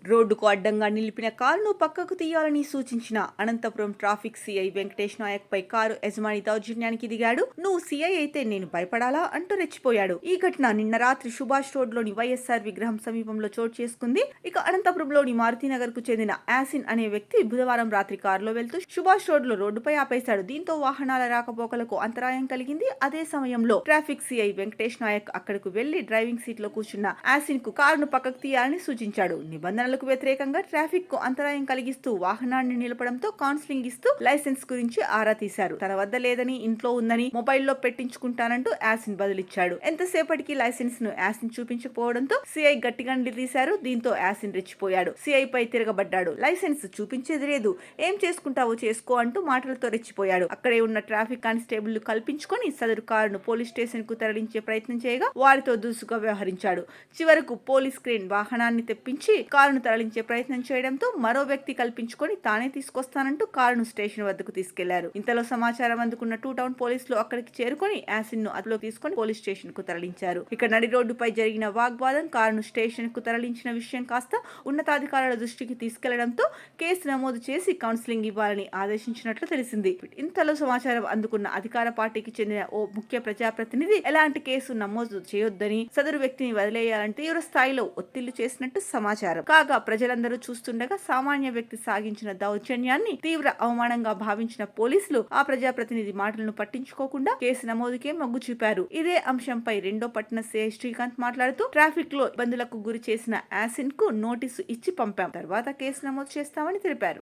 రోడ్డుకు అడ్డంగా నిలిపిన కారును పక్కకు తీయాలని సూచించిన అనంతపురం ట్రాఫిక్ సీఐ వెంకటేష్ నాయక్ పై కారు యజమాని దౌర్జన్యానికి దిగాడు. నువ్వు సీఐ అయితే నేను భయపడాలా అంటూ రెచ్చిపోయాడు. ఈ ఘటన నిన్న రాత్రి సుభాష్ రోడ్ లోని వైఎస్ఆర్ విగ్రహం సమీపంలో చోటు చేసుకుంది. ఇక అనంతపురంలోని మారుతినగర్ కు చెందిన యాసిన్ అనే వ్యక్తి బుధవారం రాత్రి కారులో వెళ్తూ సుభాష్ రోడ్ లో రోడ్డుపై ఆపేశాడు. దీంతో వాహనాల రాకపోకలకు అంతరాయం కలిగింది. అదే సమయంలో ట్రాఫిక్ సీఐ వెంకటేష్ నాయక్ అక్కడకు వెళ్లి డ్రైవింగ్ సీట్ లో కూర్చున్న యాసిన్ కు కారును పక్కకు తీయాలని సూచించాడు. నిబంధనలకు వ్యతిరేకంగా ట్రాఫిక్ కు అంతరాయం కలిగిస్తూ వాహనాన్ని నిలపడంతో కౌన్సిలింగ్ ఇస్తూ లైసెన్స్ గురించి ఆరా తీశారు. తన వద్ద లేదని, ఇంట్లో ఉందని, మొబైల్లో పెట్టించుకుంటానంటూ యాసిన్ బదులిచ్చాడు. ఎంతసేపటికి లైసెన్స్ ను యాసిన్ చూపించకపోవడంతో సిఐ గట్టిగా నిలదీశారు. దీంతో యాసిన్ రెచ్చిపోయాడు. సిఐ పై తిరగబడ్డాడు. లైసెన్స్ చూపించేది లేదు, ఏం చేసుకుంటావో చేసుకో అంటూ మాటలతో రెచ్చిపోయాడు. అక్కడే ఉన్న ట్రాఫిక్ కానిస్టేబుల్ కల్పించుకొని సదరు కారును పోలీస్ స్టేషన్ కు తరలించే ప్రయత్నం చేయగా వారితో దురుసుగా వ్యవహరించాడు. చివరకు పోలీస్ క్రేన్ వాహనాన్ని తెప్పించి కారును తరలించే ప్రయత్నం చేయడంతో మరో వ్యక్తి కల్పించుకొని తానే తీసుకొస్తానంటూ కారును స్టేషన్ వద్దకు తీసుకెళ్లారు. ఇంతలో సమాచారం అందుకున్న టూ టౌన్ పోలీసులు అక్కడికి చేరుకొని యాసిన్ ను అదుపులోకి తీసుకొని పోలీస్ స్టేషన్ కు తరలించారు. ఇక నడి రోడ్డుపై జరిగిన వాగ్వాదం కారును స్టేషన్ కు తరలించిన విషయం కాస్త ఉన్నతాధికారుల దృష్టికి తీసుకెళ్లడంతో కేసు నమోదు చేసి కౌన్సిలింగ్ ఇవ్వాలని ఆదేశించినట్లు తెలిసింది. ఇంతలో సమాచారం అందుకున్న అధికార పార్టీకి చెందిన ఓ ముఖ్య ప్రజాప్రతినిధి ఎలాంటి కేసు నమోదు చేయొద్దని, సదరు వ్యక్తిని వదిలేయాలని తీవ్ర స్థాయిలో ఒత్తిళ్లు చేసినట్టు సమాచారం. కాగా ప్రజలందరూ చూస్తుండగా సామాన్య వ్యక్తి సాగించిన దౌర్జన్యాన్ని తీవ్ర అవమానంగా భావించిన పోలీసులు ఆ ప్రజాప్రతినిధి మాటలను పట్టించుకోకుండా కేసు నమోదుకే మొగ్గు చూపారు. ఇదే అంశంపై రెండో పట్టణ సిఐ శ్రీకాంత్ మాట్లాడుతూ ట్రాఫిక్ లో ఇబ్బందులకు గురి చేసిన యాసిన్ కు నోటీసు ఇచ్చి పంపాం, తర్వాత కేసు నమోదు చేస్తామని తెలిపారు.